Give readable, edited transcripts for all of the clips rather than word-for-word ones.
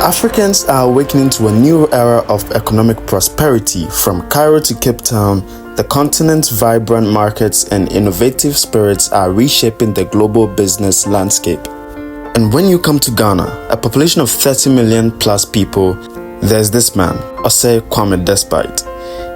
Africans are awakening to a new era of economic prosperity. From Cairo to Cape Town, the continent's vibrant markets and innovative spirits are reshaping the global business landscape. And when you come to Ghana, a population of 30 million plus people, there's this man, Osei Kwame Despite.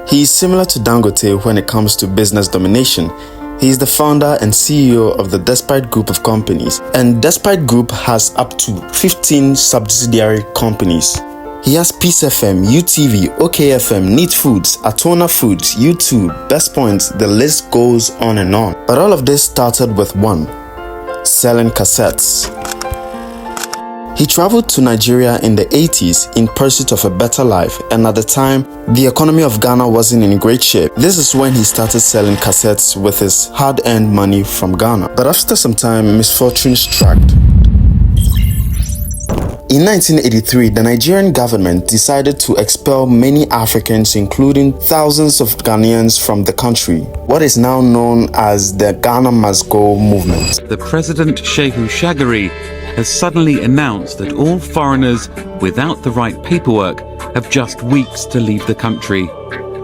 He is similar to Dangote when it comes to business domination. He is the founder and CEO of the Despite Group of companies, and Despite Group has up to 15 subsidiary companies. He has Peace FM, UTV, OKFM, Neat Foods, Atona Foods, YouTube, Best Points, the list goes on and on. But all of this started with one: selling cassettes. He traveled to Nigeria in the 80s in pursuit of a better life, and at the time, the economy of Ghana wasn't in great shape. This is when he started selling cassettes with his hard-earned money from Ghana. But after some time, misfortune struck. In 1983, the Nigerian government decided to expel many Africans, including thousands of Ghanaians, from the country, what is now known as the Ghana Must Go movement. The President Shehu Shagari has suddenly announced that all foreigners without the right paperwork have just weeks to leave the country.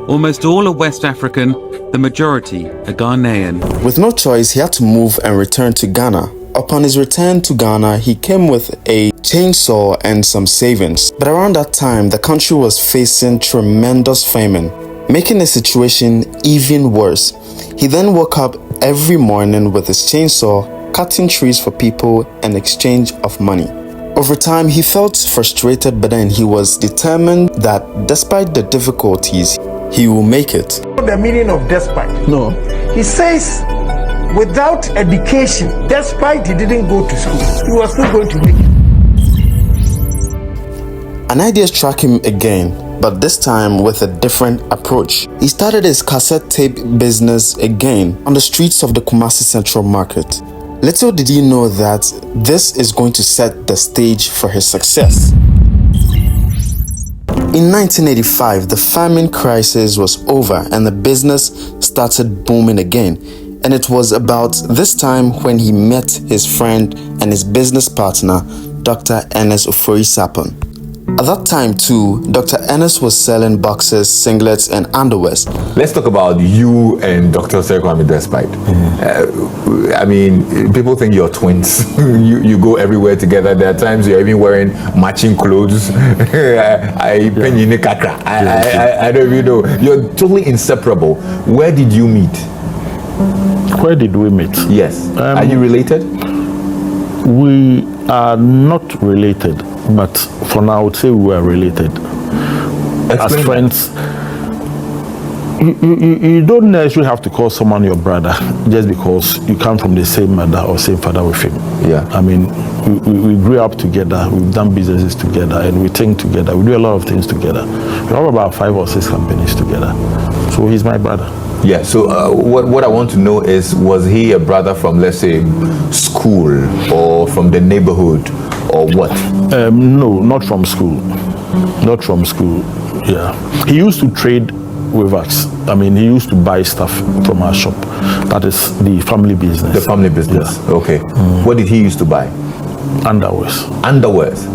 Almost all are West African, the majority are Ghanaian. With no choice, he had to move and return to Ghana. Upon his return to Ghana, he came with a chainsaw and some savings. But around that time, the country was facing tremendous famine, making the situation even worse. He then woke up every morning with his chainsaw, cutting trees for people in exchange of money. Over time, he felt frustrated, but then he was determined that despite the difficulties, he will make it. The meaning of despite? No. He says, without education, despite he didn't go to school, he was still going to make it. An idea struck him again, but this time with a different approach. He started his cassette tape business again on the streets of the Kumasi Central Market. Little did he know that this is going to set the stage for his success. In 1985, the famine crisis was over and the business started booming again. And it was about this time when he met his friend and his business partner, Dr. Ernest Ofori-Sapon. At that time too, Dr. Ernest was selling boxers, singlets, and underwears. Let's talk about you and Dr. Osei Kwame Despite. I mean, people think you're twins. you go everywhere together. There are times you're even wearing matching clothes. I don't even know. You're totally inseparable. Where did you meet? Where did we meet? Yes. Are you related? We are not related, but for now I would say we were related. Explain as friends. You don't necessarily have to call someone your brother just because you come from the same mother or same father with him. Yeah. I mean, we grew up together, we've done businesses together, and we think together. We do a lot of things together. We have about 5 or 6 companies together. So he's my brother. Yeah, so what I want to know is, was he a brother from, let's say, school or from the neighborhood or what? No, not from school. Not from school, yeah. He used to trade with us. I mean, he used to buy stuff from our shop. That is the family business. The family business, yeah. Okay. What did he used to buy? Underwears. Underwears?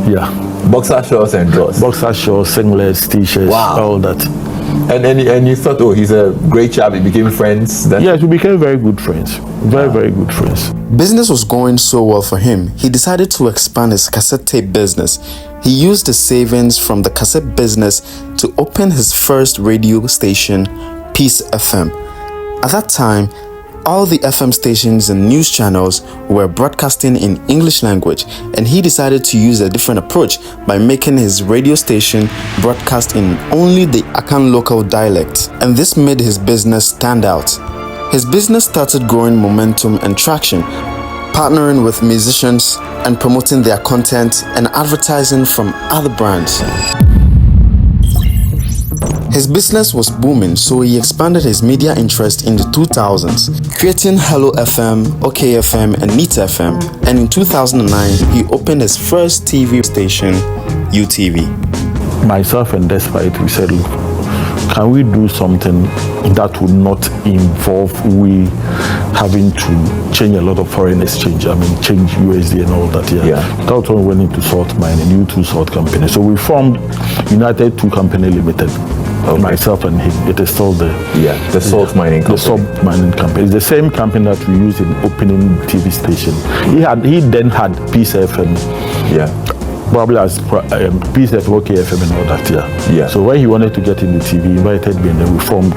Yeah. Boxer shorts and drawers? Boxer shorts, singlets, t-shirts, wow. All that. And you thought, oh, he's a great chap, he became friends? Yes, we became very good friends. Very good friends. Business was going so well for him, he decided to expand his cassette tape business. He used the savings from the cassette business to open his first radio station, Peace FM. At that time, all the FM stations and news channels were broadcasting in English language, and he decided to use a different approach by making his radio station broadcast in only the Akan local dialect, and this made his business stand out. His business started growing momentum and traction, partnering with musicians and promoting their content and advertising from other brands. His business was booming, so he expanded his media interest in the 2000s, creating Hello FM, OKFM, and Neat FM. And in 2009, he opened his first TV station, UTV. Myself and Despite, we said, look, can we do something that would not involve we having to change a lot of foreign exchange. I mean, change USD and all that. Yeah. That's when we went into salt mining, U2 Salt Company. So we formed United 2 Company Limited. Okay. Myself and him. It is still there. Yeah, the salt mining company. The salt mining company. It's the same company that we use in opening TV station. He then had Peace FM. Yeah. Probably as Peace FM, KFM and all that. Yeah. So when he wanted to get into TV, he invited me, and then we formed.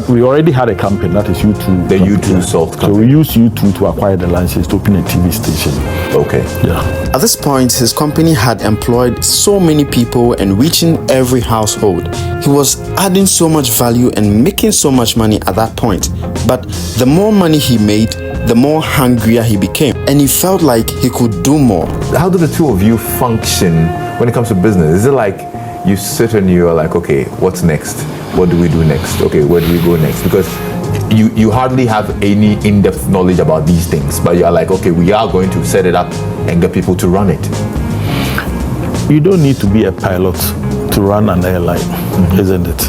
We already had a company that is U2. The U2 Salt Company. So we used U2 to acquire the license to open a TV station. Okay. Yeah. At this point, his company had employed so many people and reaching every household. He was adding so much value and making so much money at that point. But the more money he made, the more hungrier he became, and he felt like he could do more. How do the two of you function when it comes to business? Is it like you sit and you're like, okay, what's next? What do we do next? Okay, where do we go next? Because you hardly have any in-depth knowledge about these things, but you're like, okay, we are going to set it up and get people to run it. You don't need to be a pilot to run an airline, isn't it?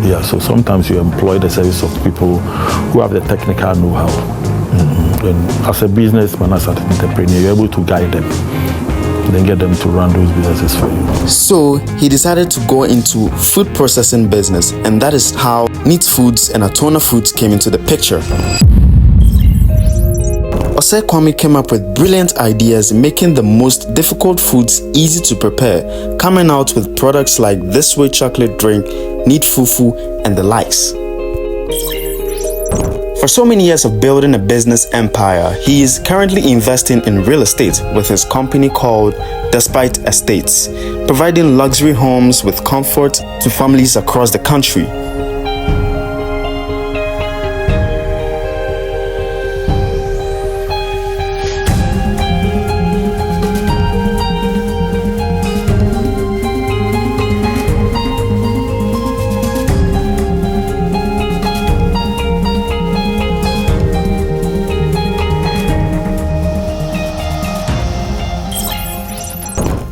Yeah, so sometimes you employ the service of people who have the technical know-how. And as a businessman, as an entrepreneur, you're able to guide them, then get them to run those businesses for you. So he decided to go into food processing business, and that is how Neat Foods and Atona Foods came into the picture. Osei Kwame came up with brilliant ideas, making the most difficult foods easy to prepare, coming out with products like This Way chocolate drink, Neat Fufu, and the likes. For so many years of building a business empire, he is currently investing in real estate with his company called Despite Estates, providing luxury homes with comfort to families across the country.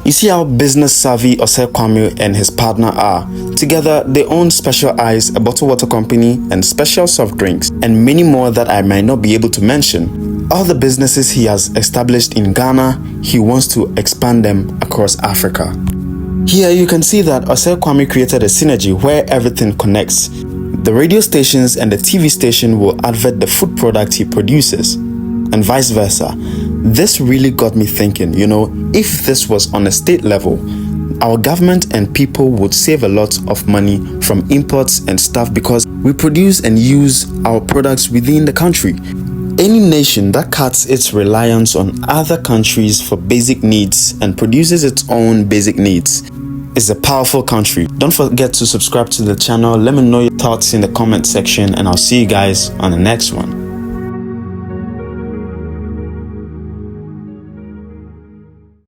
You see how business savvy Osei Kwame and his partner are. Together, they own Special Ice, a bottled water company, and special soft drinks, and many more that I might not be able to mention. All the businesses he has established in Ghana, he wants to expand them across Africa. Here you can see that Osei Kwame created a synergy where everything connects. The radio stations and the TV station will advert the food product he produces, and vice versa. This really got me thinking, if this was on a state level, our government and people would save a lot of money from imports and stuff because we produce and use our products within the country. Any nation that cuts its reliance on other countries for basic needs and produces its own basic needs is a powerful country. Don't forget to subscribe to the channel. Let me know your thoughts in the comment section, and I'll see you guys on the next one.